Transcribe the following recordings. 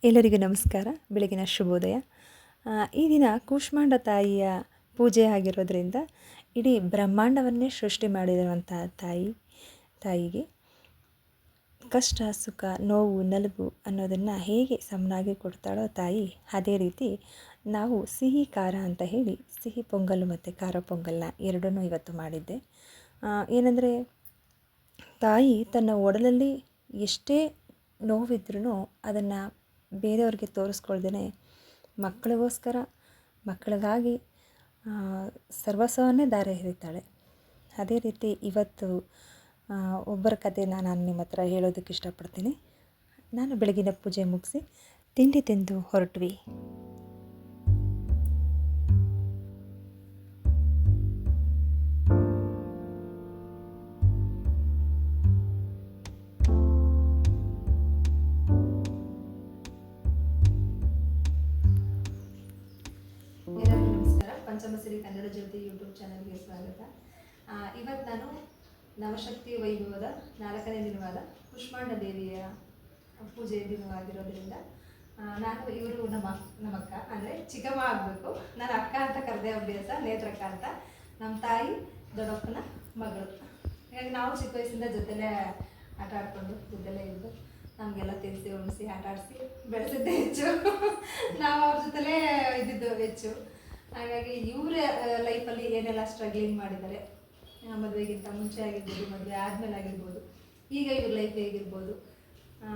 ಎಲ್ಲರಿಗೂ ನಮಸ್ಕಾರ, ಬೆಳಗಿನ ಶುಭೋದಯ. ಈ ದಿನ ಕೂಷ್ಮಾಂಡ ತಾಯಿಯ ಪೂಜೆ ಆಗಿರೋದ್ರಿಂದ ಇಡೀ ಬ್ರಹ್ಮಾಂಡವನ್ನೇ ಸೃಷ್ಟಿ ಮಾಡಿರುವಂಥ ತಾಯಿಗೆ ಕಷ್ಟ, ಸುಖ, ನೋವು, ನಲಿವು ಅನ್ನೋದನ್ನು ಹೇಗೆ ಸಮನಾಗಿ ಕೊಡ್ತಾಳೋ ತಾಯಿ, ಅದೇ ರೀತಿ ನಾವು ಸಿಹಿ ಖಾರ ಅಂತ ಹೇಳಿ ಸಿಹಿ ಪೊಂಗಲ್ಲು ಮತ್ತು ಖಾರ ಪೊಂಗಲ್ನ ಎರಡನ್ನೂ ಇವತ್ತು ಮಾಡಿದ್ದೆ. ಏನಂದರೆ, ತಾಯಿ ತನ್ನ ಒಡಲಲ್ಲಿ ಎಷ್ಟೇ ನೋವಿದ್ರೂ ಅದನ್ನು ಬೇರೆಯವ್ರಿಗೆ ತೋರಿಸ್ಕೊಳ್ದೇ ಮಕ್ಕಳಿಗಾಗಿ ಸರ್ವಸ್ವವನ್ನೇ ದಾರೆ ಎರಿತಾಳೆ. ಅದೇ ರೀತಿ ಇವತ್ತು ಒಬ್ಬರ ಕಥೆನ ನಾನು ನಿಮ್ಮ ಹತ್ರ ಹೇಳೋದಕ್ಕೆ ಇಷ್ಟಪಡ್ತೀನಿ. ನಾನು ಬೆಳಗಿನ ಪೂಜೆ ಮುಗಿಸಿ ತಿಂಡಿ ತಿಂದು ಹೊರಟ್ವಿ. ಎಲ್ಲರಿಗೂ ನಮಸ್ಕಾರ. ಪಂಚಮಸಿರಿ ಕನ್ನಡ ಜ್ಯೋತಿ ಯೂಟ್ಯೂಬ್ ಚಾನಲ್ಗೆ ಸ್ವಾಗತ. ಇವತ್ತು ನಾನು ನವಶಕ್ತಿ ವೈಭವದ 4ನೇ ದಿನವಾದ ಕೂಷ್ಮಾಂಡ ದೇವಿಯ ಪೂಜೆ ದಿನವಾಗಿರೋದ್ರಿಂದ ಇವರು ನಮ್ಮ ಅಕ್ಕ, ಅಂದರೆ ಚಿಕ್ಕಮ್ಮ ಆಗಬೇಕು. ನಾನು ಅಕ್ಕ ಅಂತ ಕರೆದೇ ಅಭ್ಯಾಸ, ನೇತ್ರಕ್ಕ ಅಂತ. ನಮ್ಮ ತಾಯಿ ದೊಡ್ಡಪ್ಪನ ಮಗಳು. ಹಾಗಾಗಿ ನಾವು ಚಿಕ್ಕ ವಯಸ್ಸಿಂದ ಜೊತೆಲೇ ಆಟ ಆಡ್ಕೊಂಡು ಜೊತೆಲೇ ಇದ್ದು ನಮಗೆಲ್ಲ ತಿನ್ನಿಸಿ ಉಣಿಸಿ ಆಟ ಆಡಿಸಿ ಬೆಳೆಸಿದ್ದೇ ಹೆಚ್ಚು. ನಾವು ಅವ್ರ ಜೊತೆಲೇ ಇದ್ದಿದ್ದು ಹೆಚ್ಚು. ಹಾಗಾಗಿ ಇವರ ಲೈಫಲ್ಲಿ ಏನೆಲ್ಲ ಸ್ಟ್ರಗ್ಲಿಂಗ್ ಮಾಡಿದ್ದಾರೆ, ಮದುವೆಗಿಂತ ಮುಂಚೆ ಆಗಿರ್ಬೋದು, ಮದುವೆ ಆದಮೇಲೆ ಆಗಿರ್ಬೋದು, ಈಗ ಇವ್ರ ಲೈಫ್ ಹೇಗಿರ್ಬೋದು,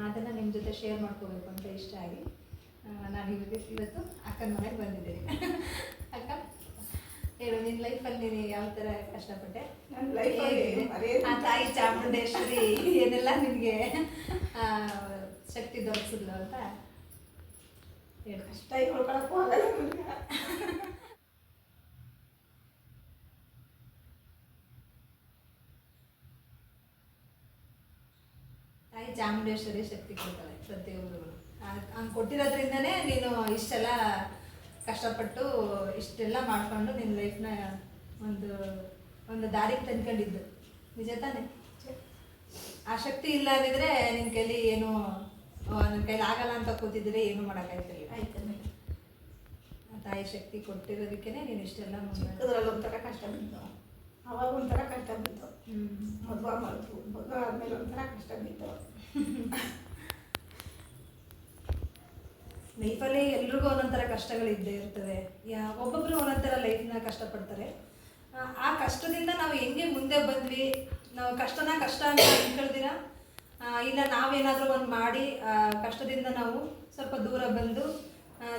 ಅದನ್ನು ನಿಮ್ಮ ಜೊತೆ ಶೇರ್ ಮಾಡ್ಕೋಬೇಕು ಅಂತ ಇಷ್ಟ ಆಗಿ ನಾನು ಇವತ್ತು ಅಕ್ಕನ ಮನೆಗೆ ಬಂದಿದ್ದೇನೆ. ಅಕ್ಕ, ಹೇಳು, ನಿನ್ನ ಲೈಫಲ್ಲಿ ನೀನು ಯಾವ ಥರ ಕಷ್ಟಪಟ್ಟೆ? ನನ್ನ ಲೈಫಲ್ಲಿ ಆ ತಾಯಿ ಚಾಮುಂಡೇಶ್ವರಿ ಏನೆಲ್ಲ ನಿನಗೆ ಶಕ್ತಿ ದೊರಕಿಸಿದ್ಲು ಅಂತ ಹೇಳು. ಕಷ್ಟ ಹೇಳ್ಕೊಳಕ್ಕೂ ಆಗಲ್ಲ ನನಗೆ. ತಾಯಿ ಚಾಮುಂಡೇಶ್ವರಿ ಶಕ್ತಿ ಕೊಡ್ತಾಳೆ ಪ್ರತಿಯೊಬ್ಬರು. ಹಂಗೆ ಕೊಟ್ಟಿರೋದ್ರಿಂದನೇ ನೀನು ಇಷ್ಟೆಲ್ಲ ಕಷ್ಟಪಟ್ಟು ಇಷ್ಟೆಲ್ಲ ಮಾಡಿಕೊಂಡು ನಿನ್ನ ಲೈಫ್ನ ಒಂದು ದಾರಿಗೆ ತಂದ್ಕೊಂಡಿದ್ದು. ನಿಜ ತಾನೆ? ಆ ಶಕ್ತಿ ಇಲ್ಲ ಅಂದಿದ್ರೆ ನಿನ್ನ ಕೈಲಿ ಏನು, ನನ್ನ ಕೈಲಿ ಆಗಲ್ಲ ಅಂತ ಕೂತಿದ್ರೆ ಏನು ಮಾಡೋಕ್ಕಾಯ್ತಿಲ್ಲ. ಆಯ್ತು, ತಾಯಿ ಶಕ್ತಿ ಕೊಟ್ಟಿರೋದಕ್ಕೇ ನೀನು ಇಷ್ಟೆಲ್ಲ ಚಿಕ್ಕದ್ರಲ್ಲಿ ಒಂಥರ ಕಷ್ಟ ಬಿತ್ತು, ಅವಾಗ ಒಂಥರ ಕಷ್ಟ ಬಿತ್ತು. ಮದುವೆ ಆದಮೇಲೆ ಒಂಥರ ಕಷ್ಟ ಬಿತ್ತು. ಲೈಫಲ್ಲಿ ಎಲ್ರಿಗೂ ಒಂದೊಂಥರ ಕಷ್ಟಗಳಿದ್ದೇ ಇರ್ತದೆ. ಒಬ್ಬೊಬ್ಬರು ಒಂದೊಂಥರ ಲೈಫ್ನ ಕಷ್ಟಪಡ್ತಾರೆ. ಆ ಕಷ್ಟದಿಂದ ನಾವು ಹೆಂಗೆ ಮುಂದೆ ಬಂದ್ವಿ, ನಾವು ಕಷ್ಟ ಅಂತ ಅನ್ಕೊಳ್ದಿರ, ಇಲ್ಲ ನಾವೇನಾದರೂ ಒಂದು ಮಾಡಿ ಕಷ್ಟದಿಂದ ನಾವು ಸ್ವಲ್ಪ ದೂರ ಬಂದು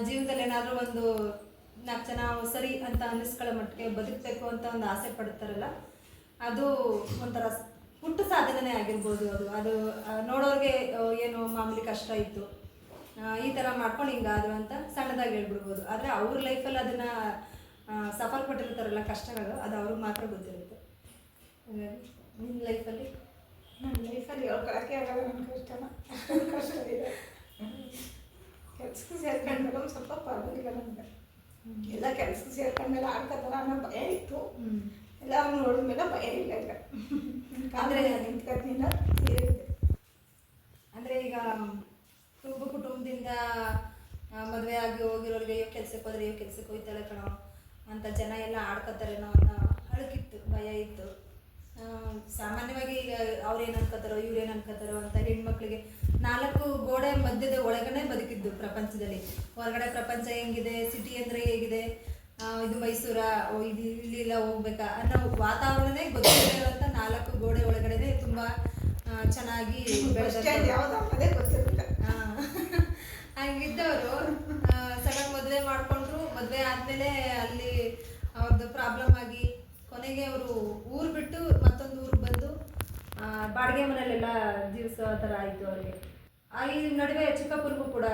ಜೀವನದಲ್ಲಿ ಏನಾದರೂ ಒಂದು 4 ಜನ ಸರಿ ಅಂತ ಅನ್ನಿಸ್ಕೊಳ್ಳೋ ಮಟ್ಟಿಗೆ ಬದುಕಬೇಕು ಅಂತ ಒಂದು ಆಸೆ ಪಡ್ತಾರಲ್ಲ, ಅದು ಒಂಥರ ಪುಟ್ಟ ಸಾಧನೆ ಆಗಿರ್ಬೋದು. ಅದು ನೋಡೋರಿಗೆ ಏನು ಮಾಮೂಲಿ ಕಷ್ಟ ಇತ್ತು, ಈ ಥರ ಮಾಡ್ಕೊಂಡು ಹಿಂಗಾದ್ರು ಅಂತ ಸಣ್ಣದಾಗಿ ಹೇಳ್ಬಿಡ್ಬೋದು. ಆದರೆ ಅವ್ರ ಲೈಫಲ್ಲಿ ಅದನ್ನು ಸಫರ್ ಪಟ್ಟಿರ್ತಾರಲ್ಲ ಕಷ್ಟಗಳು, ಅದು ಅವ್ರಿಗೆ ಮಾತ್ರ ಗೊತ್ತಿರುತ್ತೆ. ನಿನ್ನ ಲೈಫಲ್ಲಿ? ನನ್ನ ಲೈಫಲ್ಲಿ ಹೇಳ್ಕೊಳಕ್ಕೆ ಆಗಲ್ಲ, ನನ್ನ ಅಷ್ಟೊಂದು ಕಷ್ಟ ಇದೆ. ಕೆಲ್ಸಕ್ಕೆ ಸೇರ್ಕೊಂಡ್ಮೇಲೆ ಒಂದು ಸ್ವಲ್ಪ ಪರವಾಗಿಲ್ಲ ನನಗೆ. ಎಲ್ಲ ಕೆಲ್ಸಕ್ಕೆ ಸೇರ್ಕೊಂಡ್ಮೇಲೆ ಆಡ್ಕೊತಾರ ಅನ್ನೋ ಭಯ ಇತ್ತು. ಎಲ್ಲ ಅವ್ರು ನೋಡಿದ್ಮೇಲೆ ಭಯ ಇಲ್ಲ. ಈಗ ಆದರೆ ನಿಂತ್ಕೊಳ್ತಿಲ್ಲ ಸೇರಿದೆ. ಅಂದರೆ ಈಗ ಕುಟುಂಬದಿಂದ ಮದುವೆ ಆಗಿ ಹೋಗಿರೋರಿಗೆ ಇವ್ ಕೆಲ್ಸಕ್ಕೆ ಹೋದ್ರೆ ಇವ್ ಕೆಲ್ಸಕ್ಕೆ ಹೋಗ್ತಾಳೆ ಕಣೋ ಅಂತ ಜನ ಎಲ್ಲ ಆಡ್ಕೊತಾರೇನೋ ಅನ್ನೋ ಅಳಕಿತ್ತು, ಭಯ ಇತ್ತು. ಸಾಮಾನ್ಯವಾಗಿ ಈಗ ಅವ್ರೇನು ಅನ್ಕೋತಾರೋ ಇವ್ರೇನು ಅನ್ಕೋತಾರೋ ಅಂತ ಹೆಣ್ಮಕ್ಳಿಗೆ 4 ಗೋಡೆ ಮಧ್ಯದ ಒಳಗಡೆ ಬದುಕಿದ್ದು ಪ್ರಪಂಚದಲ್ಲಿ. ಹೊರಗಡೆ ಪ್ರಪಂಚ ಹೆಂಗಿದೆ, ಸಿಟಿ ಅಂದರೆ ಹೇಗಿದೆ, ಇದು ಮೈಸೂರ, ಇದು ಇಲ್ಲಿಲ್ಲ ಹೋಗ್ಬೇಕಾ ಅನ್ನೋ ವಾತಾವರಣನೇ ಗೊತ್ತಿರೋಂಥ 4 ಗೋಡೆ ಒಳಗಡೆ ತುಂಬ ಚೆನ್ನಾಗಿ ಯಾವುದೇ ಗೊತ್ತಿರಲಿಲ್ಲ. ಹಂಗಿದ್ದವರು ಸಡನ್ ಮದುವೆ ಮಾಡಿಕೊಂಡ್ರು. ಮದುವೆ ಆದಮೇಲೆ ಅಲ್ಲಿ ಅವ್ರದ್ದು ಪ್ರಾಬ್ಲಮ್ ಆಗಿ ಕೊನೆಗೆ ಅವರು ಊರು ಬಿಟ್ಟು ಮತ್ತೊಂದು ಊರಿಗೆ ಬಂದು ಬಾಡಿಗೆ ಮನೆಯಲ್ಲೆಲ್ಲ ಜೀವಿಸೋ ಥರ ಆಯಿತು ಅವರಿಗೆ. ಈ ನಡುವೆ ಚಿಕ್ಕಪ್ಪನಿಗೂ ಕೂಡ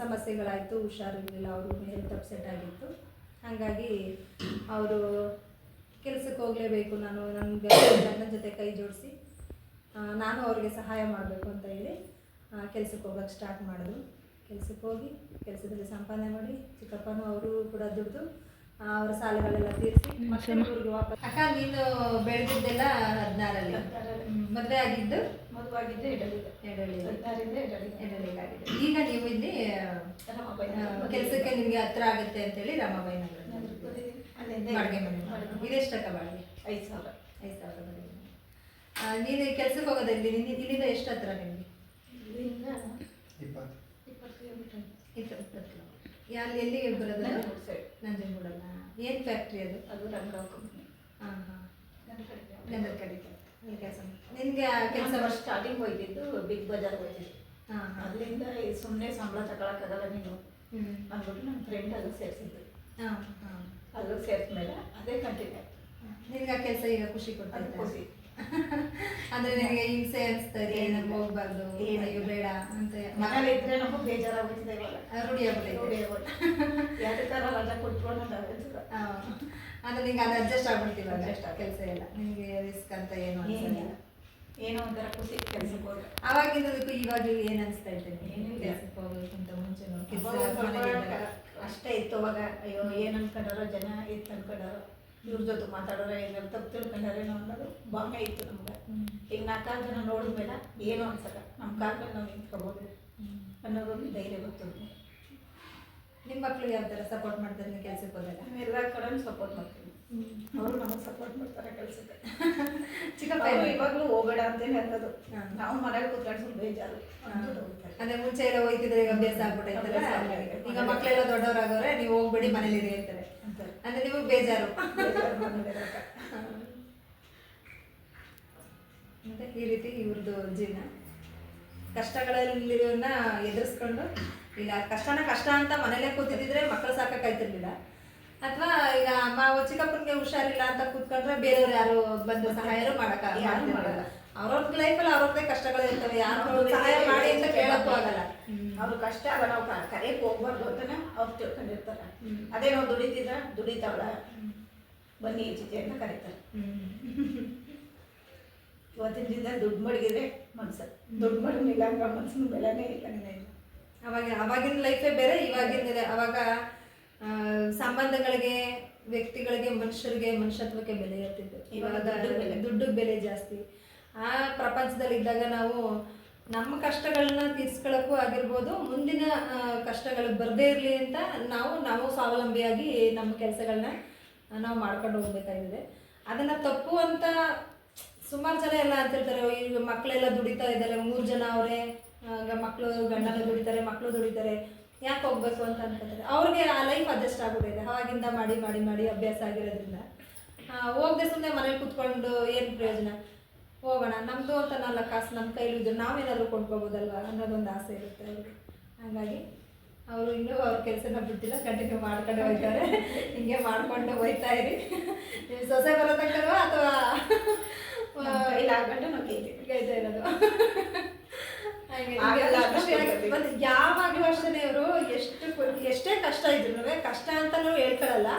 ಸಮಸ್ಯೆಗಳಾಯಿತು, ಹುಷಾರಿರಲಿಲ್ಲ, ಅವ್ರಿಗೂ ಹೆಲ್ತ್ ಅಪ್ಸೆಟ್ ಆಗಿತ್ತು. ಹಾಗಾಗಿ ಅವರು ಕೆಲಸಕ್ಕೆ ಹೋಗಲೇಬೇಕು, ನಾನು ನನ್ನ ಜೊತೆ ಕೈ ಜೋಡಿಸಿ ನಾನು ಅವ್ರಿಗೆ ಸಹಾಯ ಮಾಡಬೇಕು ಅಂತ ಹೇಳಿ ಕೆಲಸಕ್ಕೆ ಹೋಗೋಕ್ಕೆ ಸ್ಟಾರ್ಟ್ ಮಾಡಿದ್ರು. ಕೆಲಸಕ್ಕೆ ಹೋಗಿ ಕೆಲಸದಲ್ಲಿ ಸಂಪಾದನೆ ಮಾಡಿ ಚಿಕ್ಕಪ್ಪನೂ ಅವರು ಕೂಡ ದುಡ್ದು ಅವರ ಸಾಲಗಳೆಲ್ಲ ತೀರಿಸಿ ಮತ್ತೆ ಊರಿಗೆ ವಾಪಸ್. ಅಕ್ಕ, ನೀನು ಬೆಳೆದಿದ್ದೆಲ್ಲ 16ರಲ್ಲಿ, ಮದುವೆ ಆಗಿದ್ದು ಮದುವಾಗಿದ್ದು ಎಡಳಿಗಾಗಿದೆ. ಈಗ ನೀವು ಕೆಲಸಕ್ಕೆ ನಿಮಗೆ ಹತ್ರ ಆಗುತ್ತೆ ಅಂತೇಳಿ ರಾಮಬಾಯಿ ನಗರ ಬಾಡಿಗೆ ಮನೆ ಇದೆಷ್ಟಕ್ಕ ಬಾಡಿಗೆ? 5,000. 5,000 ಬಾಡಿಗೆ ಮನೆ. ನೀನು ಕೆಲ್ಸಕ್ಕೆ ಹೋಗೋದಲ್ಲಿ ಇಲ್ಲಿಂದ ಎಷ್ಟು ಹತ್ರ ನಿಮಗೆ? ಇಲ್ಲಿಂದ 20 ಕಿಲೋಮೀಟರ್. 20 ಕಿಲೋಮೀಟರ್. ಎಲ್ಲಿಗೆ ಬರೋದು? ನಂಜನಗೂಡಲ್ಲ. ಏನು ಫ್ಯಾಕ್ಟ್ರಿ ಅದು? ಅದು ರಂಗರಾವ್ ಕಂಪ್ನಿ. ಹಾಂ ಹಾಂ, ನನ್ನ ನಂದರ ಕಡೆ ಅಲ್ಲಿ ಕೆಲಸ. ನಿನಗೆ ಕೆಲಸ ಕೆಲಸ ಸ್ಟಾರ್ಟಿಂಗ್ ಹೋಯ್ತಿದ್ದು ಬಿಗ್ ಬಜಾರ್ ಹೋಯ್ತಿದ್ದು. ಹಾಂ ಹಾಂ. ಅಲ್ಲಿಂದ ಸುಮ್ಮನೆ ಸಂಬಳ ತಗೊಳಕ್ಕಾಗಲ್ಲ ನೀನು ಹ್ಞೂ. ಅಂದ್ಬಿಟ್ಟು ನನ್ನ ಫ್ರೆಂಡ್ ಅದು ಸೇರಿಸಿದ್ದು. ಹಾಂ ಹಾಂ. ಅದು ಸೇರಿದ ಮೇಲೆ ಅದೇ ಕಂಟಿನ್ಯೂ. ನಿನಗೆ ಆ ಕೆಲಸ ಈಗ ಖುಷಿ ಅದು ಕೊಡ್ತಾ ಖುಷಿ. ಅಂದ್ರೆ ನಿನಗೆ ಹಿಂಸೆ ಅನಿಸ್ತಾ ಇದೆ, ನಮ್ಗೆ ಹೋಗ್ಬಾರ್ದು, ಅಯ್ಯೋ ಬೇಡ ಅಂತ ಮನೇಲಿ ಇದ್ರೆ ನಮಗೂ ಬೇಜಾರಾಗ್ಬಿಟ್ಟಿದೆ ಇವಾಗ. ರೂಢಿ ಆಗ್ಬಿಟ್ಟೈತೆ. ಯಾವ್ದಕ್ಕಾರ ರಜಾ ಕೊಟ್ಕೊಂಡು ಬೇಜಾರ. ಅಂದ್ರೆ ನಿಂಗೆ ಅದು ಅಡ್ಜಸ್ಟ್ ಆಗ್ಬಿಡ್ತೀವಿ Adjust ಆಗುತ್ತೆ. ಕೆಲಸ ಎಲ್ಲ, ನಿನಗೆ ರಿಸ್ಕ್ ಅಂತ ಏನು ಅನ್ಸಲ್ಲ. ಏನೋ ಒಂಥರ ಖುಷಿ ಕೆಲ್ಸಕ್ಕೆ ಹೋದ್ರೆ. ಅವಾಗಿಂದದಕ್ಕೂ ಇವಾಗ ಏನು ಅನಿಸ್ತಾ ಇರ್ತೇನೆ? ಏನಿಲ್ಲ. ಕೆಲಸಕ್ಕೆ ಹೋಗೋದಕ್ಕಿಂತ ಮುಂಚೆ ಅವಾಗ ಸ್ವಲ್ಪ ಅಷ್ಟೇ ಇತ್ತು ಅವಾಗ. ಅಯ್ಯೋ ಏನ್ ಅನ್ಕೊಂಡಾರೋ ಜನ ಇತ್ತು ಅನ್ಕೊಂಡಾರೋ, ಇವ್ರ ಜೊತೆ ಮಾತಾಡೋರ ಏನಾದ್ರು ತಪ್ಪು ತಿಳ್ಕೊಂಡಾರೇನೋ ಅನ್ನೋದು ಭಾವನೆ ಇತ್ತು ನಮ್ಗೆ. ಈಗ 4 ಜನ ನೋಡಿದ್ಮೇಲೆ ಏನೂ ಅನ್ಸಲ್ಲ, ನಮ್ಮ ಕಾಲ ಮೇಲೆ ನಾವು ನಿಂತ್ಕೋಬೋದು ಅನ್ನೋದೊಂದು ಧೈರ್ಯ ಗೊತ್ತು. ನಿಮ್ಮ ಮಕ್ಕಳು ಯಾವ ಥರ ಸಪೋರ್ಟ್ ಮಾಡ್ತಾರೆ ನೀವು ಕೆಲ್ಸಕ್ಕೆ ಹೋದಾಗ? ನಾನು ಎಲ್ಲ ಕಡೆ ಸಪೋರ್ಟ್ ಮಾಡ್ತೀನಿ, ಅವರು ನಮಗೆ ಸಪೋರ್ಟ್ ಮಾಡ್ತಾರೆ ಕೆಲಸಕ್ಕೆ. ಚಿಕ್ಕಪ್ಪ ಅವ್ರು ಇವಾಗಲೂ ಹೋಗಬೇಡ ಅಂತೇನೆ ಅನ್ನೋದು. ಹಾ. ನಾವು ಮನೇಲಿ ಕೂತ್ಕೊಂಡು ಸ್ವಲ್ಪ ಬೇಜಾರು ಅಂದ್ಬಿಟ್ಟು ಹೋಗ್ತಾರೆ. ಅಂದ್ರೆ ಮುಂಚೆ ಎಲ್ಲ ಹೋಯ್ತಿದ್ರೆ ಈಗ ಅಭ್ಯಾಸ ಆಗ್ಬಿಟ್ಟೈತಲ್ಲ, ಈಗ ಮಕ್ಕಳೆಲ್ಲ ದೊಡ್ಡವರಾಗವ್ರೆ, ನೀವು ಹೋಗ್ಬೇಡಿ ಮನೇಲಿ ಇರ್ತಾರೆ ಅಂತಾರೆ. ಅಂದ್ರೆ ನಿಮಗೆ ಬೇಜಾರು. ಬೇಜಾರು ಮನೇಲಿ ಇರೋಕೆ. ಮತ್ತೆ ಈ ರೀತಿ ಇವ್ರದ್ದು ಜೀವನ ಕಷ್ಟಗಳನ್ನ ಎದುರಿಸ್ಕೊಂಡು, ಇಲ್ಲ ಕಷ್ಟನ ಕಷ್ಟ ಅಂತ ಮನೇಲೆ ಕೂತಿದ್ರೆ ಮಕ್ಕಳು ಸಾಕಾಯ್ತಿರ್ಲಿಲ್ಲ, ಅಥವಾ ಈಗ ಚಿಕ್ಕಪ್ಪನಿಗೆ ಹುಷಾರಿಲ್ಲ ಅಂತ ಕೂತ್ಕೊಂಡ್ರೆ ಬೇರೆಯವ್ರು ಯಾರು ಬಂದು ಸಹಾಯರು ಯಾರು ಮಾಡಲ್ಲ. ಅವ್ರವ್ರ ಲೈಫಲ್ಲಿ ಅವ್ರವ್ರದೇ ಕಷ್ಟಗಳು ಇರ್ತವೆ, ಯಾರು ಸಹಾಯ ಮಾಡಿ ಅಂತ ಕೇಳಕ್ಕೂ ಆಗಲ್ಲ. ಅವ್ರ ಕಷ್ಟ ಅವ, ನಾವು ಕರೆಯಕ್ಕೆ ಹೋಗ್ಬಾರ್ದು ಅಂತಾನೆ ಅವ್ರು ತಿಳ್ಕೊಂಡಿರ್ತಾರೆ. ಅದೇ ನಾವು ದುಡಿತಾವಳ ಬನ್ನಿ ಚಿಚೆ ಅಂತ ಕರೀತಾರೆ. ಇವತ್ತಿನ ದಿನ ದುಡ್ಡು ಮಡಗಿದ್ರೆ ಮನ್ಸ, ದುಡ್ಡು ಮಡಗಿಲ್ಲ ಅಂದ್ರೆ ಮನ್ಸಿನ ಬೆಲೆನೇ ಇಲ್ಲ. ಅವಾಗಿನ ಲೈಫೇ ಬೇರೆ, ಇವಾಗಿನ ಅವಾಗ ಸಂಬಂಧಗಳಿಗೆ, ವ್ಯಕ್ತಿಗಳಿಗೆ, ಮನುಷ್ಯರಿಗೆ, ಮನುಷ್ಯತ್ವಕ್ಕೆ ಬೆಲೆ ಇರ್ತಿತ್ತು. ಇವಾಗ ದುಡ್ಡಿಗೆ ಬೆಲೆ ಜಾಸ್ತಿ. ಆ ಪ್ರಪಂಚದಲ್ಲಿ ಇದ್ದಾಗ ನಾವು ನಮ್ಮ ಕಷ್ಟಗಳನ್ನ ತೀರ್ಸ್ಕೊಳ್ಳೋಕ್ಕೂ ಆಗಿರ್ಬೋದು, ಮುಂದಿನ ಕಷ್ಟಗಳು ಬರದೇ ಇರಲಿ ಅಂತ ನಾವು ಸ್ವಾವಲಂಬಿಯಾಗಿ ನಮ್ಮ ಕೆಲಸಗಳನ್ನ ನಾವು ಮಾಡ್ಕೊಂಡು ಹೋಗ್ಬೇಕಾಗಿದೆ. ಅದನ್ನು ತಪ್ಪು ಅಂತ ಸುಮಾರು ಜನ ಎಲ್ಲ ಅಂತಿರ್ತಾರೆ, ಈಗ ಮಕ್ಕಳೆಲ್ಲ ದುಡಿತಾ ಇದ್ದಾರೆ, 3 ಜನ ಅವರೇ, ಮಕ್ಕಳು ಗಂಡನ ದುಡಿತಾರೆ, ಮಕ್ಕಳು ದುಡಿತಾರೆ, ಯಾಕೆ ಹೋಗ್ಬೇಕು ಅಂತ ಅನ್ಕೋತಾರೆ. ಅವ್ರಿಗೆ ಆ ಲೈಫ್ ಅಡ್ಜಸ್ಟ್ ಆಗ್ಬಿಟ್ಟಿದೆ, ಅವಾಗಿಂದ ಮಾಡಿ ಮಾಡಿ ಮಾಡಿ ಅಭ್ಯಾಸ ಆಗಿರೋದ್ರಿಂದ. ಹೋಗದೆ ಸುಮ್ಮನೆ ಮನೇಲಿ ಕೂತ್ಕೊಂಡು ಏನು ಪ್ರಯೋಜನ, ಹೋಗೋಣ ನಮ್ಮದು ಅಂತ 4 ಕಾಸು ನಮ್ಮ ಕೈಲಿದ್ದು ನಾವೇನಾದರೂ ಕೊಂಡ್ಕೋಬೋದಲ್ವ ಅನ್ನೋದೊಂದು ಆಸೆ ಇರುತ್ತೆ ಅವ್ರಿಗೆ. ಹಾಗಾಗಿ ಅವರು ಇನ್ನೂ ಅವ್ರ ಕೆಲಸನ ಬಿಟ್ಟಿಲ್ಲ, ಕಂಟಿನ್ಯೂ ಮಾಡ್ಕೊಂಡು ಹೋಗ್ತಾರೆ. ಹಿಂಗೆ ಮಾಡ್ಕೊಂಡು ಹೋಗ್ತಾ ಇರಿ. ನೀವು ಸೊಸೆ ಬರೋ ತನಕನೋ ಅಥವಾ ಕೈಲಾಗಂಡು ನಾವು ಗೈತಾ ಇರೋದು ಆಗಲ್ಲ. ಮತ್ತೆ ಯಾವಾಗಲೂ ಅಷ್ಟೇ, ಇವರು ಎಷ್ಟೇ ಕಷ್ಟ ಇದ್ರು ಕಷ್ಟ ಅಂತಲೂ ಹೇಳ್ಕೊಳ್ಳಲ್ಲ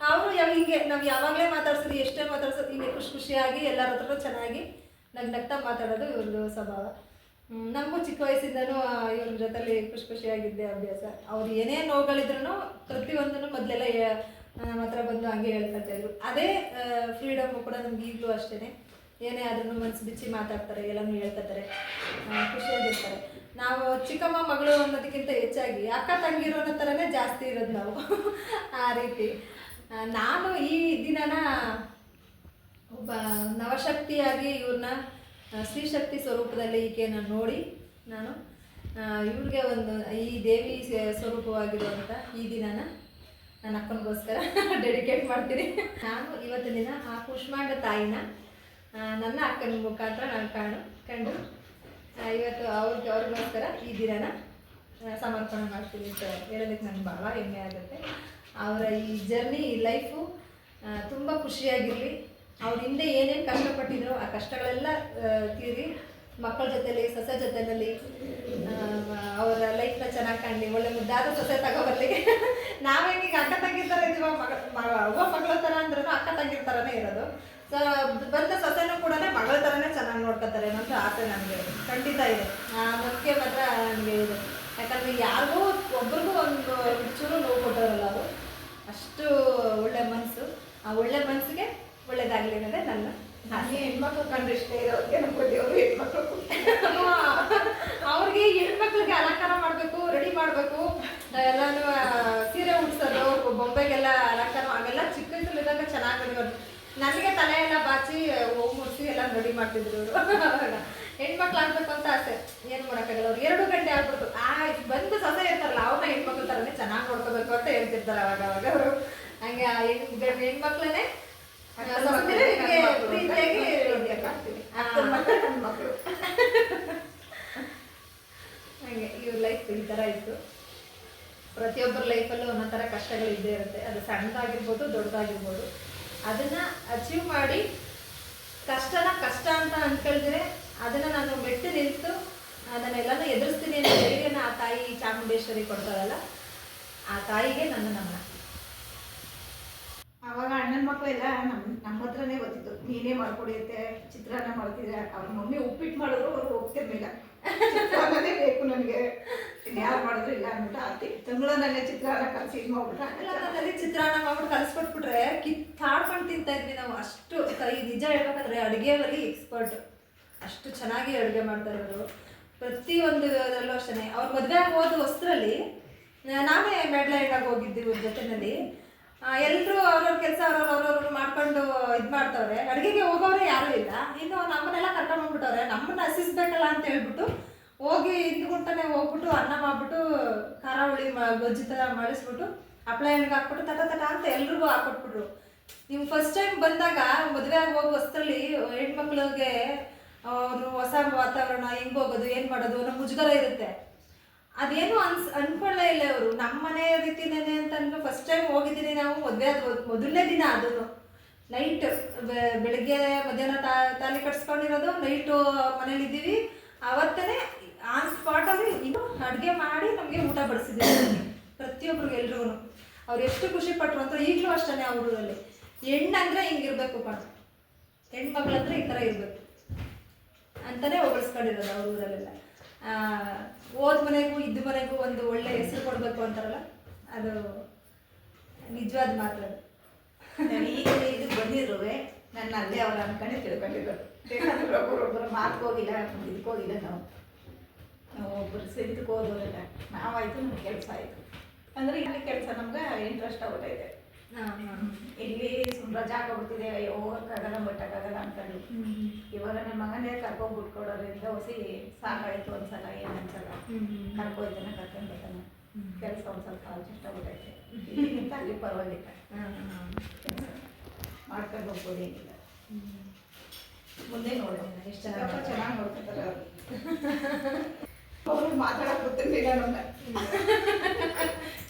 ಅವರು. ಹಿಂಗೆ ನಾವು ಯಾವಾಗಲೇ ಮಾತಾಡ್ಸಿದ್ವಿ, ಎಷ್ಟೇ ಮಾತಾಡ್ಸೋದು ಹಿಂಗೆ ಖುಷಿಯಾಗಿ ಎಲ್ಲರ ಹತ್ರ ಚೆನ್ನಾಗಿ ನಗ್ನಗ್ತಾ ಮಾತಾಡೋದು ಇವ್ರದ್ದು ಸ್ವಭಾವ. ನಮಗೂ ಚಿಕ್ಕ ವಯಸ್ಸಿಂದನೂ ಇವ್ರ ಜೊತೆಲಿ ಖುಷಿಯಾಗಿದ್ದೆ ಅಭ್ಯಾಸ. ಅವ್ರು ಏನೇ ನೋವುಗಳಿದ್ರು ಪ್ರತಿಯೊಂದನ್ನು ಮೊದಲೆಲ್ಲ ನಮ್ಮ ಹತ್ರ ಬಂದು ಹಂಗೆ ಹೇಳ್ಕೊಳ್ತಾ ಇದ್ರು. ಅದೇ ಫ್ರೀಡಮ್ಮು ಕೂಡ ನಮ್ಗೆ ಈಗಲೂ ಅಷ್ಟೇ. ಏನೇ ಆದ್ರೂ ಮನಸ್ಸು ಬಿಚ್ಚಿ ಮಾತಾಡ್ತಾರೆ, ಎಲ್ಲನೂ ಹೇಳ್ಕೊತಾರೆ, ಖುಷಿಯಾಗಿರ್ತಾರೆ. ನಾವು ಚಿಕ್ಕಮ್ಮ ಮಗಳು ಅನ್ನೋದಕ್ಕಿಂತ ಹೆಚ್ಚಾಗಿ ಅಕ್ಕ ತಂಗಿರೋ ಅನ್ನೋ ಥರನೇ ಜಾಸ್ತಿ ಇರೋದು ನಾವು. ಆ ರೀತಿ ನಾನು ಈ ದಿನನ ಒಬ್ಬ ನವಶಕ್ತಿಯಾಗಿ ಇವ್ರನ್ನ ಸ್ತ್ರೀಶಕ್ತಿ ಸ್ವರೂಪದಲ್ಲಿ ಈಕೆಯನ್ನು ನೋಡಿ ನಾನು ಇವ್ರಿಗೆ ಒಂದು ಈ ದೇವಿ ಸ್ವರೂಪವಾಗಿರುವಂಥ ಈ ದಿನನ ನನ್ನ ಅಕ್ಕನಿಗೋಸ್ಕರ ಡೆಡಿಕೇಟ್ ಮಾಡ್ತೀನಿ. ನಾನು ಇವತ್ತಿನ ದಿನ ಆ ಕುಷ್ಮಾಂಡ ತಾಯಿನ ನನ್ನ ಅಕ್ಕನ ಮುಖಾಂತರ ನಾನು ಕಂಡು ಇವತ್ತು ಅವ್ರಿಗೋಸ್ಕರ ಈ ದಿನನ ಸಮರ್ಪಣೆ ಮಾಡ್ತೀನಿ ಅಂತ ಹೇಳೋದಕ್ಕೆ ನನಗೆ ಭಾಳ ಹೆಮ್ಮೆ ಆಗುತ್ತೆ. ಅವರ ಈ ಜರ್ನಿ, ಈ ಲೈಫು ತುಂಬ ಖುಷಿಯಾಗಿರಲಿ. ಅವ್ರ ಹಿಂದೆ ಏನೇನು ಕಷ್ಟಪಟ್ಟಿದ್ರು ಆ ಕಷ್ಟಗಳೆಲ್ಲ ತೀರಿ ಮಕ್ಕಳ ಜೊತೆಲಿ, ಸೊಸೆ ಜೊತೆಯಲ್ಲಿ ಅವರ ಲೈಫ್ನ ಚೆನ್ನಾಗಿ ಕಾಣಲಿ, ಒಳ್ಳೆ ಮುದ್ದಾದ ಸೊಸೆ ತಗೋಬರ್ಲಿ. ನಾವೇನೀಗ ಅಕ್ಕ ತಂಗಿರ ಥರ ಇದೀವ, ಅವ್ವ ಮಗಳ ಥರ ಅಂದ್ರೂ ಅಕ್ಕ ತಂಗಿರ ಥರನೇ ಇರೋದು. ಸೊ ಬಂದ ಸೊಸೆನೂ ಕೂಡ ಮಗಳ ಥರನೇ ಚೆನ್ನಾಗಿ ನೋಡ್ಕೊತಾರೆ ಅನ್ನೋದು ಆಸೆ ನನಗೆ ಖಂಡಿತ ಇದೆ. ಆ ನಂಬಿಕೆ ಮಾತ್ರ ನನಗೆ ಇದೆ. ಯಾಕಂದರೆ ಯಾರಿಗೂ ಒಬ್ರಿಗೂ ಒಂದು ಚೂರು ನೋವು ಕೊಟ್ಟೋರಲ್ಲ ಅವರು. ಅಷ್ಟು ಒಳ್ಳೆ ಮನಸ್ಸು. ಆ ಒಳ್ಳೆ ಮನಸ್ಸಿಗೆ ಒಳ್ಳೇದಾಗಲಿ ಅನ್ನೋದೇ ನನ್ನ ನಾನೇ ಹೆಣ್ಮಕ್ಳು ಕಂಡು ಇಷ್ಟ ಇರೋರಿಗೆ ನಮ್ಮ ದೇವರು ಹೆಣ್ಮಕ್ಳು ಅವ್ರಿಗೆ ಹೆಣ್ಮಕ್ಳಿಗೆ ಅಲಂಕಾರ ಮಾಡಬೇಕು, ರೆಡಿ ಮಾಡಬೇಕು, ಎಲ್ಲಾನು ಸೀರೆ ಉಡ್ಸೋದು, ಬೊಂಬೆಗೆಲ್ಲ ಅಲಂಕಾರ ಅವೆಲ್ಲ ಚಿಕ್ಕ ವಯಸ್ಸಲ್ಲಿದ್ದಾಗ ಚೆನ್ನಾಗಿ ನಡೆಯೋದು. ನನಗೆ ತಲೆ ಎಲ್ಲ ಬಾಚಿ ಹೋಗಿ ಮುಡಿಸಿ ಎಲ್ಲ ರೆಡಿ ಮಾಡ್ತಿದ್ರು ಅವರು. ಹೆಣ್ಮಕ್ಳು ಆಗ್ಬೇಕು ಅಂತ ಆಸೆ, ಏನು ಮಾಡೋಕ್ಕಾಗಲ್ಲ. ಅವ್ರು 2 ಗಂಟೆ ಆಗ್ಬಿಡ್ತು. ಬಂದು ಸೊಸೆ ಇರ್ತಾರಲ್ಲ ಅವ್ರನ್ನ ಹೆಣ್ಮಕ್ಳು ಥರನೇ ಚೆನ್ನಾಗಿ ನೋಡ್ಕೋಬೇಕು ಅಂತ ಹೇಳ್ತಿರ್ತಾರೆ ಅವಾಗ ಅವರು. ಹಂಗೆ ಹೆಣ್ಮಕ್ಳನ್ನೇ ಪ್ರೀತಿಯಾಗಿ ಮಕ್ಕಳು ಹಂಗೆ ಇವ್ರ ಲೈಫ್ ಈ ಥರ ಇತ್ತು. ಪ್ರತಿಯೊಬ್ಬರ ಲೈಫಲ್ಲೂ ಒಂದೊಂದು ಥರ ಕಷ್ಟಗಳು ಇದ್ದೇ ಇರುತ್ತೆ. ಅದು ಸಣ್ಣದಾಗಿರ್ಬೋದು, ದೊಡ್ಡದಾಗಿರ್ಬೋದು. ಅದನ್ನು ಅಚೀವ್ ಮಾಡಿ ಕಷ್ಟನ ಕಷ್ಟ ಅಂತ ಅಂದ್ಕೊಳ್ದಿರೆ ಅದನ್ನು ನಾನು ಮೆಟ್ಟು ನಿಂತು ಅದನ್ನೆಲ್ಲನೂ ಎದುರಿಸ್ತೀನಿ ಅನ್ನೋ ಧೈರ್ಯನ ಆ ತಾಯಿ ಚಾಮುಂಡೇಶ್ವರಿ ಕೊಡ್ತಾರಲ್ಲ, ಆ ತಾಯಿಗೆ ನನ್ನ ನಮನ. ಅವಾಗ ಅಣ್ಣನ ಮಕ್ಕಳು ಎಲ್ಲ ನಮ್ಮ ಹತ್ರನೇ ಗೊತ್ತಿತ್ತು. ನೀನೇ ಮಾಡ್ಕೊಡಿಯುತ್ತೆ, ಚಿತ್ರಾನ್ನ ಮಾಡ್ತಿದ್ರೆ ಅವ್ರ ಮಮ್ಮಿ ಉಪ್ಪಿಟ್ಟು ಮಾಡಿದ್ರು ಅವ್ರು ಹೋಗ್ತಿರ್ಲಿಲ್ಲ. ಚಿತ್ರಾನ್ನನೇ ಬೇಕು ನನಗೆ, ಯಾರು ಮಾಡಿದ್ರು ಇಲ್ಲ ಅಂದ್ಬಿಟ್ಟು ಆತಿ ತಿಂಗಳಲ್ಲೇ ಚಿತ್ರಾನ್ನ ಕಲಸಿ ಇದು ಅಲ್ಲಿ ಚಿತ್ರಾನ್ನ ಮಾಡ್ಬಿಟ್ಟು ಕಲಿಸ್ಕೊಟ್ಬಿಟ್ರೆ ಕಿತ್ತಾಡ್ಕೊಂಡು ತಿಂತಾ ಇದ್ವಿ ನಾವು. ಅಷ್ಟು ಕೈ ನಿಜ ಹೇಳ್ಬೇಕಂದ್ರೆ ಅಡುಗೆಯಲ್ಲಿ ಎಕ್ಸ್ಪರ್ಟ್. ಅಷ್ಟು ಚೆನ್ನಾಗಿ ಅಡುಗೆ ಮಾಡ್ತಾರೆ ಅವರು. ಪ್ರತಿಯೊಂದು ಅದರಲ್ಲೂ ಅಷ್ಟೇ. ಅವ್ರ ಮದುವೆ ಹೋದ ಹೊಸರಲ್ಲಿ ನಾವೇ ಮೆಡ್ಲ ಹೆಣ್ಣಾಗಿ ಹೋಗಿದ್ದೀವಿ ಅವ್ರ ಜೊತೆಯಲ್ಲಿ. ಎಲ್ಲರೂ ಅವ್ರವ್ರ ಕೆಲಸ ಅವ್ರವ್ರು ಮಾಡ್ಕೊಂಡು ಇದು ಮಾಡ್ತವ್ರೆ. ಅಡುಗೆಗೆ ಹೋಗೋರೆ ಯಾರೂ ಇಲ್ಲ. ಇನ್ನು ನಮ್ಮನ್ನೆಲ್ಲ ಕರ್ಕೊಂಡ್ಬಂದ್ಬಿಟ್ಟವ್ರೆ. ನಮ್ಮನ್ನ ಹಸಿಸ್ಬೇಕಲ್ಲ ಅಂತ ಹೇಳ್ಬಿಟ್ಟು ಹೋಗಿ ಹಿಂದ್ಗುಂಟನೆ ಹೋಗ್ಬಿಟ್ಟು ಅನ್ನ ಮಾಡ್ಬಿಟ್ಟು ಖಾರ ಹುಳಿ ಗೊಜ್ಜು ಥರ ಮಾಡಿಸ್ಬಿಟ್ಟು ಹಪ್ಪಳ ಎಣ್ಣೆಗೆ ಹಾಕ್ಬಿಟ್ಟು ತಟ ಅಂತ ಎಲ್ರಿಗೂ ಹಾಕ್ಕೊಟ್ಬಿಟ್ರು. ನೀವು ಫಸ್ಟ್ ಟೈಮ್ ಬಂದಾಗ ಮದುವೆ ಆಗಿ ಹೋಗೋ ಹೊಸರಲ್ಲಿ ಹೆಣ್ಮಕ್ಳಿಗೆ ಅವರು ಹೊಸ ವಾತಾವರಣ, ಹೆಂಗೆ ಹೋಗೋದು, ಏನು ಮಾಡೋದು ಅನ್ನೋ ಮುಜುಗರ ಇರುತ್ತೆ. ಅದೇನು ಅನ್ಕೊಳ್ಳೇ ಇಲ್ಲ ಅವರು. ನಮ್ಮ ಮನೆ ರೀತಿನೇನೆ ಅಂತ ಅಂದ್ಬಿಟ್ಟು ಫಸ್ಟ್ ಟೈಮ್ ಹೋಗಿದ್ದೀನಿ ನಾವು. ಮದುವೆ ಆದ ಮೊದಲನೇ ದಿನ ಅದನ್ನು ನೈಟ್ ಬೆಳಿಗ್ಗೆ ಮಧ್ಯಾಹ್ನ ತಾಲಿ ಕಟ್ಸ್ಕೊಂಡಿರೋದು, ನೈಟು ಮನೇಲಿದ್ದೀವಿ. ಆವತ್ತೇ ಆನ್ ಸ್ಪಾಟಲ್ಲಿ ಇನ್ನು ಅಡುಗೆ ಮಾಡಿ ನಮಗೆ ಊಟ ಬಡಿಸಿದ್ದೀವಿ ಪ್ರತಿಯೊಬ್ಬರಿಗೆ, ಎಲ್ರಿಗೂ. ಅವ್ರು ಎಷ್ಟು ಖುಷಿ ಪಟ್ಟರು ಅಂತ ಈಗಲೂ ಅಷ್ಟೇ. ಅವ್ರ ಊರಲ್ಲಿ ಹೆಣ್ಣಂದ್ರೆ ಹಿಂಗಿರ್ಬೇಕು ಕಣ, ಹೆಣ್ಮಕ್ಳಂದ್ರೆ ಈ ಥರ ಇರಬೇಕು ಅಂತಲೇ ಹೊಗಳಿಸ್ಕೊಂಡಿರೋದು ಅವ್ರ ಊರಲ್ಲೆಲ್ಲ. ಓದ್ ಮನೆಗೂ ಇದ್ದ ಮನೆಗೂ ಒಂದು ಒಳ್ಳೆ ಹೆಸರು ಕೊಡಬೇಕು ಅಂತಾರಲ್ಲ, ಅದು ನಿಜವಾದ ಮಾತು. ಈಗ ಇದಕ್ಕೆ ಬಂದಿರುವೆ ನನ್ನ ಅಲ್ಲೇ ಅವ್ರ ಅನ್ಕೊಂಡೆ ತಿಳ್ಕೊಂಡಿರೋದು. ಒಬ್ಬೊಬ್ಬರ ಮಾತು ಹೋಗಿಲ್ಲ, ಇದಕ್ಕೆ ಹೋಗಿಲ್ಲ. ನಾವು ಒಬ್ಬರು ಇದಕ್ಕೆ ಹೋದವರೆಲ್ಲ ನಾವಾಯ್ತು, ನಮ್ಗೆ ಕೆಲಸ ಆಯಿತು. ಅಂದರೆ ಇಲ್ಲಿ ಕೆಲಸ ನಮ್ಗೆ ಇಂಟ್ರೆಸ್ಟ್ ಆಗ್ಬಿಟ್ಟೈತೆ. ಇಲ್ಲಿ ರಜಾ ಹಾಕೊಬಿಡ್ತಿದೆ, ಹೋಗೋಕ್ಕಾಗಲ್ಲ, ಬಿಟ್ಟಕ್ಕಾಗಲ್ಲ ಅಂದ್ಕೊಂಡು. ಇವಾಗ ನನ್ನ ಮಗನೇ ಕರ್ಕೊಂಡ್ಬಿಟ್ಕೊಡೋದ್ರಿಂದ ಹೊಸಿ ಸಾಕಾಯಿತು. ಒಂದ್ಸಲ ಏನು ಅನ್ಸಲ್ಲ, ಕರ್ಕೊಯ್ತಾನೆ, ಕರ್ಕೊಂಡು ಬರ್ತಾನೆ. ಕೆಲಸ ಒಂದು ಸ್ವಲ್ಪ ಅಡ್ಜಸ್ಟ್ ಆಗ್ಬಿಟ್ಟೈತೆ. ಇಲ್ಲಿಗಿಂತ ಅಲ್ಲಿ ಪರವಾಗಿಲ್ಲ, ಮಾಡ್ಕೊಂಡು ಹೋಗ್ಬೋದು, ಏನಿಲ್ಲ. ಮುಂದೆ ನೋಡೋಣ. ಎಷ್ಟು ಚೆನ್ನಾಗಿ ನೋಡ್ಕೊತಾರೆ ಅವರು. ಅವರು ಮಾತಾಡೋಕೆ ಗೊತ್ತಿರಲಿಲ್ಲ ನಮ್ಗೆ.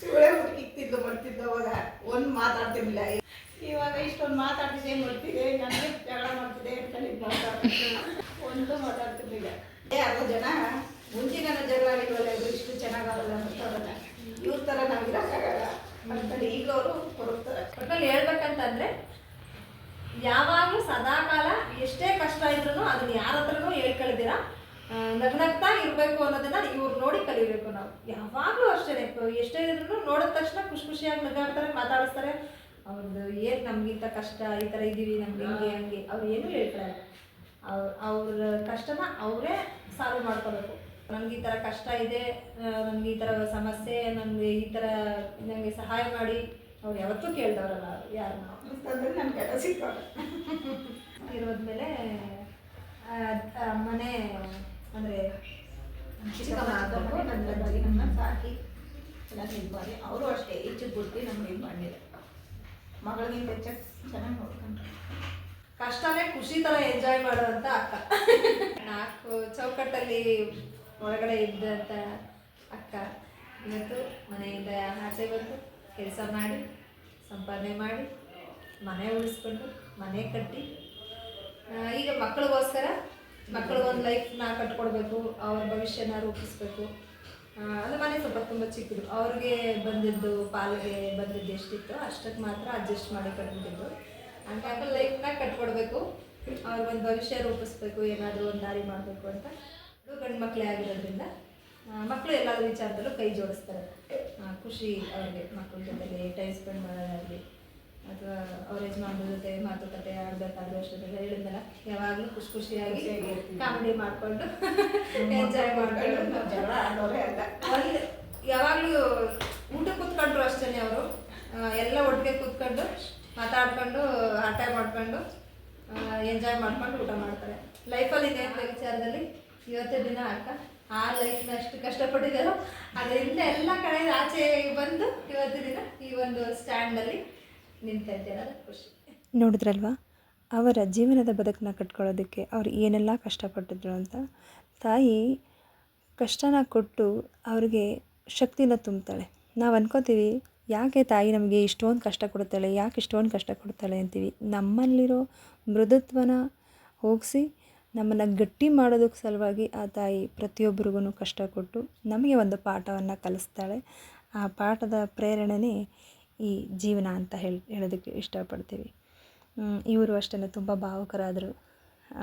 ಇವಳೇ ಇಕ್ತಿದ್ದು ಮಾಡ್ತಿದ್ದು. ಅವಾಗ ಒಂದು ಮಾತಾಡ್ತಿರ್ಲಿಲ್ಲ. ಇವಾಗ ಇಷ್ಟೊಂದು ಮಾತಾಡ್ತಿದ್ದೆ, ಮಾಡ್ತಿದ್ದೆ, ನನಗೆ ಜಗಳ ಮಾಡ್ತಿದ್ದೆ ಒಂದು ಮಾತಾಡ್ತಿರ್ಲಿಲ್ಲ. ಅರ್ಧ ಜನ ಮುಂಚಿನ ಜಗಳ ಆಗಿಲ್ವಲ್ಲ, ಇದು ಇಷ್ಟು ಚೆನ್ನಾಗಲ್ಲ ಅಂತಲ್ಲ, ಇವ್ರ ಥರ ನಾವು ಇರೋಕ್ಕಾಗಲ್ಲ ಅಂತಂದು ಈಗ ಅವರು ಕೊಡುತ್ತಾರೆ. ಒಟ್ಟಲ್ಲಿ ಹೇಳ್ಬೇಕಂತಂದ್ರೆ ಯಾವಾಗಲೂ ಸದಾಕಾಲ ಎಷ್ಟೇ ಕಷ್ಟ ಇದ್ರೂ ಅದನ್ನ ಯಾರ ಹತ್ರನೂ ಹೇಳ್ಕೊಳ್ದಿರ ನಗ್ನಗ್ತಾ ಇರಬೇಕು ಅನ್ನೋದನ್ನ ಇವ್ರು ನೋಡಿ ಕಲಿಬೇಕು ನಾವು. ಯಾವಾಗಲೂ ಅಷ್ಟೇ, ಎಷ್ಟೇ ಇದ್ರೂ ನೋಡಿದ ತಕ್ಷಣ ಖುಷಿಯಾಗಿ ನಗಾಡ್ತಾರೆ, ಮಾತಾಡಿಸ್ತಾರೆ. ಅವ್ರದ್ದು ಏನು ನಮಗಿಂತ ಕಷ್ಟ, ಈ ಥರ ಇದ್ದೀವಿ, ನಮ್ಗೆ ಹಂಗೆ ಅವ್ರು ಏನೂ ಹೇಳ್ಕೊಳ್ಳಲ್ಲ. ಅವ್ರ ಕಷ್ಟನ ಅವರೇ ಸಾಲ್ವ್ ಮಾಡ್ಕೋಬೇಕು. ನನಗೆ ಈ ಥರ ಕಷ್ಟ ಇದೆ, ನನಗೆ ಈ ಥರ ಸಮಸ್ಯೆ, ನನಗೆ ಈ ಥರ ನನಗೆ ಸಹಾಯ ಮಾಡಿ ಅವ್ರು ಯಾವತ್ತೂ ಕೇಳ್ದವ್ರಲ್ಲ ಯಾರು ನಾವು ಅಂತಂದ್ರೆ ನನಗೆ ಎಲ್ಲ ಸಿಕ್ಕೋದು ಇರೋದ್ಮೇಲೆ ಮನೆ ಅಂದರೆ ಚಿಕ್ಕಮ್ಮ ನನ್ನ ಅಜ್ಜಿ ನಮ್ಮ ಸಾಕಿ ಎಲ್ಲ ಇದು ಮಾಡಿ ಅವರು ಅಷ್ಟೇ ಹೆಚ್ಚು ಬುದ್ಧಿ ನಮ್ಗೆ ಇದು ಮಾಡಿದೆ. ಮಗಳಿಗಿಂತ ಹೆಚ್ಚಾಗಿ ಚೆನ್ನಾಗಿ ನೋಡ್ಕೊಂಡ್ರೆ ಕಷ್ಟನೇ ಖುಷಿ ಥರ ಎಂಜಾಯ್ ಮಾಡುವಂಥ ಅಕ್ಕ. 4 ಚೌಕಟ್ಟಲ್ಲಿ ಒಳಗಡೆ ಇದ್ದಂಥ ಅಕ್ಕ ಇವತ್ತು ಮನೆಯಿಂದ ಆಚೆ ಬಂದು ಕೆಲಸ ಮಾಡಿ ಸಂಪಾದನೆ ಮಾಡಿ ಮನೆ ಉಳಿಸ್ಕೊಂಡು ಮನೆ ಕಟ್ಟಿ ಈಗ ಮಕ್ಕಳಿಗೋಸ್ಕರ ಮಕ್ಕಳಿಗೊಂದು ಲೈಫ್ನ ಕಟ್ಕೊಡ್ಬೇಕು, ಅವ್ರ ಭವಿಷ್ಯನ ರೂಪಿಸ್ಬೇಕು. ಅದು ಮನೆ ಸ್ವಲ್ಪ ತುಂಬ ಚಿಕ್ಕದು, ಅವ್ರಿಗೆ ಬಂದಿದ್ದು ಪಾಲಿಗೆ ಬಂದಿದ್ದು ಎಷ್ಟಿತ್ತು ಅಷ್ಟಕ್ಕೆ ಮಾತ್ರ ಅಡ್ಜಸ್ಟ್ ಮಾಡಿ ಕಟ್ಬಿಟ್ಟಿದ್ದು. ಹಂಗಾಗಿ ಲೈಫ್ನ ಕಟ್ಕೊಡ್ಬೇಕು, ಅವ್ರಿಗೊಂದು ಭವಿಷ್ಯ ರೂಪಿಸ್ಬೇಕು, ಏನಾದರೂ ಒಂದು ದಾರಿ ಮಾಡಬೇಕು ಅಂತ. ಗಂಡು ಮಕ್ಕಳೇ ಆಗಿರೋದ್ರಿಂದ ಮಕ್ಕಳು ಎಲ್ಲಾದ್ರೂ ವಿಚಾರದಲ್ಲೂ ಕೈ ಜೋಡಿಸ್ತಾರೆ. ಖುಷಿ ಅವ್ರಿಗೆ ಮಕ್ಕಳ ಜೊತೆಗೆ ಟೈಮ್ ಸ್ಪೆಂಡ್ ಮಾಡೋದಾಗಲಿ ಅಥವಾ ಅವ್ರ ಯಜಮಾನ್ರ ಜೊತೆ ಮಾತುಕತೆ ಆಡಬೇಕಾದ್ರೂ ಅಷ್ಟೇ ಹೇಳಿದ್ನಲ್ಲ, ಯಾವಾಗಲೂ ಖುಷಿಯಾಗಿ ಕಾಮಿಡಿ ಮಾಡಿಕೊಂಡು ಎಂಜಾಯ್ ಮಾಡ್ಕೊಂಡು ಜಗಳ ಆಡೋರೇ ಅಲ್ಲ. ಯಾವಾಗಲೂ ಒಟ್ಟಿಗೆ ಕೂತ್ಕೊಂಡು ಮಾತಾಡ್ಕೊಂಡು ಆಟ ಮಾಡ್ಕೊಂಡು ಎಂಜಾಯ್ ಮಾಡ್ಕೊಂಡು ಊಟ ಮಾಡ್ತಾರೆ. ಲೈಫಲ್ಲಿ ಇದೆ ವಿಚಾರದಲ್ಲಿ ಇವತ್ತೇ ದಿನ ಅಕ್ಕ ಆ ಲೈಫ್ನ ಅಷ್ಟು ಕಷ್ಟಪಟ್ಟಿದ್ದಾರೋ ಅದರಿಂದ ಎಲ್ಲ ಕಡೆ ಆಚೆ ಬಂದು ಇವತ್ತು ದಿನ ಈ ಒಂದು ಸ್ಟ್ಯಾಂಡಲ್ಲಿ ನಿಂತ ಇದ್ದೇನೆ, ಅದು ಖುಷಿ. ನೋಡಿದ್ರಲ್ವಾ ಅವರ ಜೀವನದ ಬದುಕನ್ನ ಕಟ್ಕೊಳ್ಳೋದಕ್ಕೆ ಅವ್ರು ಏನೆಲ್ಲ ಕಷ್ಟಪಟ್ಟಿದ್ರು ಅಂತ. ತಾಯಿ ಕಷ್ಟನ ಕೊಟ್ಟು ಅವ್ರಿಗೆ ಶಕ್ತಿನ ತುಂಬ್ತಾಳೆ. ನಾವು ಅನ್ಕೋತೀವಿ ಯಾಕೆ ತಾಯಿ ನಮಗೆ ಇಷ್ಟೊಂದು ಕಷ್ಟ ಕೊಡ್ತಾಳೆ, ಯಾಕೆ ಇಷ್ಟೊಂದು ಕಷ್ಟ ಕೊಡ್ತಾಳೆ ಅಂತೀವಿ. ನಮ್ಮಲ್ಲಿರೋ ಮೃದುತ್ವನ ಹೋಗಿಸಿ ನಮ್ಮನ್ನು ಗಟ್ಟಿ ಮಾಡೋದಕ್ಕೆ ಸಲುವಾಗಿ ಆ ತಾಯಿ ಪ್ರತಿಯೊಬ್ಬರಿಗೂ ಕಷ್ಟ ಕೊಟ್ಟು ನಮಗೆ ಒಂದು ಪಾಠವನ್ನು ಕಲಿಸ್ತಾಳೆ. ಆ ಪಾಠದ ಪ್ರೇರಣೆನೇ ಈ ಜೀವನ ಅಂತ ಹೇಳೋದಕ್ಕೆ ಇಷ್ಟಪಡ್ತೀವಿ. ಇವರು ಅಷ್ಟೇ ತುಂಬ ಭಾವುಕರಾದರು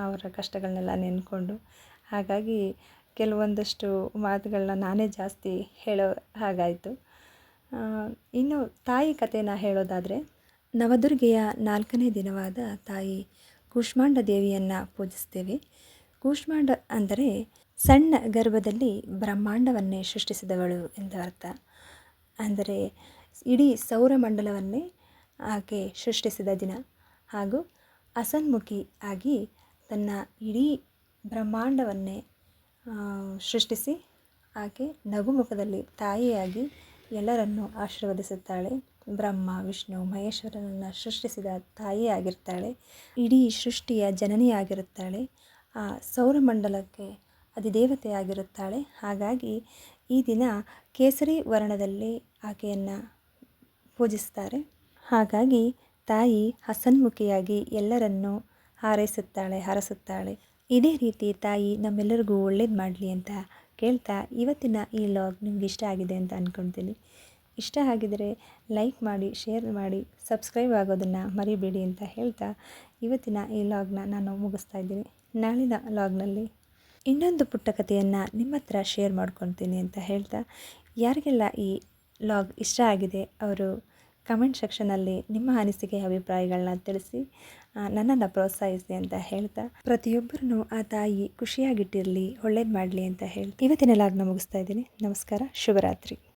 ಅವರ ಕಷ್ಟಗಳನ್ನೆಲ್ಲ ನೆನ್ಕೊಂಡು. ಹಾಗಾಗಿ ಕೆಲವೊಂದಷ್ಟು ಮಾತುಗಳನ್ನ ನಾನೇ ಜಾಸ್ತಿ ಹೇಳೋ ಹಾಗಾಯಿತು. ಇನ್ನು ತಾಯಿ ಕಥೆನ ಹೇಳೋದಾದರೆ, ನವದುರ್ಗೆಯ 4ನೇ ದಿನವಾದ ತಾಯಿ ಕೂಷ್ಮಾಂಡ ದೇವಿಯನ್ನು ಪೂಜಿಸ್ತೇವೆ. ಕೂಷ್ಮಾಂಡ ಅಂದರೆ ಸಣ್ಣ ಗರ್ಭದಲ್ಲಿ ಬ್ರಹ್ಮಾಂಡವನ್ನೇ ಸೃಷ್ಟಿಸಿದವಳು ಎಂದು ಅರ್ಥ. ಅಂದರೆ ಇಡೀ ಸೌರಮಂಡಲವನ್ನೇ ಆಕೆ ಸೃಷ್ಟಿಸಿದ ದಿನ. ಹಾಗೂ ಅಸನ್ಮುಖಿ ಆಗಿ ತನ್ನ ಇಡೀ ಬ್ರಹ್ಮಾಂಡವನ್ನೇ ಸೃಷ್ಟಿಸಿ ಆಕೆ ನಗುಮುಖದಲ್ಲಿ ತಾಯಿಯಾಗಿ ಎಲ್ಲರನ್ನೂ ಆಶೀರ್ವದಿಸುತ್ತಾಳೆ. ಬ್ರಹ್ಮ ವಿಷ್ಣು ಮಹೇಶ್ವರನನ್ನು ಸೃಷ್ಟಿಸಿದ ತಾಯಿಯಾಗಿರ್ತಾಳೆ. ಇಡೀ ಸೃಷ್ಟಿಯ ಜನನಿಯಾಗಿರುತ್ತಾಳೆ. ಆ ಸೌರಮಂಡಲಕ್ಕೆ ಅಧಿದೇವತೆಯಾಗಿರುತ್ತಾಳೆ. ಹಾಗಾಗಿ ಈ ದಿನ ಕೇಸರಿ ವರ್ಣದಲ್ಲಿ ಆಕೆಯನ್ನು ಪೂಜಿಸ್ತಾರೆ. ಹಾಗಾಗಿ ತಾಯಿ ಹಸನ್ಮುಖಿಯಾಗಿ ಎಲ್ಲರನ್ನೂ ಹಾರೈಸುತ್ತಾಳೆ, ಹರಸುತ್ತಾಳೆ. ಇದೇ ರೀತಿ ತಾಯಿ ನಮ್ಮೆಲ್ಲರಿಗೂ ಒಳ್ಳೇದು ಮಾಡಲಿ ಅಂತ ಕೇಳ್ತಾ ಇವತ್ತಿನ ಈ ವ್ಲಾಗ್ ನಿಮ್ಗೆ ಇಷ್ಟ ಆಗಿದೆ ಅಂತ ಅಂದ್ಕೊಳ್ತೀನಿ. ಇಷ್ಟ ಆಗಿದರೆ ಲೈಕ್ ಮಾಡಿ, ಶೇರ್ ಮಾಡಿ, ಸಬ್ಸ್ಕ್ರೈಬ್ ಆಗೋದನ್ನು ಮರಿಬೇಡಿ ಅಂತ ಹೇಳ್ತಾ ಇವತ್ತಿನ ಈ ವ್ಲಾಗ್ನ ನಾನು ಮುಗಿಸ್ತಾ ಇದ್ದೀನಿ. ನಾಳಿನ ವ್ಲಾಗ್ನಲ್ಲಿ ಇನ್ನೊಂದು ಪುಟ್ಟ ಕಥೆಯನ್ನು ನಿಮ್ಮ ಹತ್ರ ಶೇರ್ ಮಾಡ್ಕೊತೀನಿ ಅಂತ ಹೇಳ್ತಾ, ಯಾರಿಗೆಲ್ಲ ಈ ವ್ಲಾಗ್ ಇಷ್ಟ ಆಗಿದೆ ಅವರು ಕಮೆಂಟ್ ಸೆಕ್ಷನಲ್ಲಿ ನಿಮ್ಮ ಅನಿಸಿಕೆ ಅಭಿಪ್ರಾಯಗಳನ್ನ ತಿಳಿಸಿ ನನ್ನನ್ನು ಪ್ರೋತ್ಸಾಹಿಸಿ ಅಂತ ಹೇಳ್ತಾ, ಪ್ರತಿಯೊಬ್ಬರೂ ಆ ತಾಯಿ ಖುಷಿಯಾಗಿಟ್ಟಿರಲಿ, ಒಳ್ಳೇದು ಮಾಡಲಿ ಅಂತ ಹೇಳ್ತಾ ಇವತ್ತಿನ ವ್ಲಾಗ್ನ ಮುಗಿಸ್ತಾ ಇದ್ದೀನಿ. ನಮಸ್ಕಾರ, ಶುಭರಾತ್ರಿ.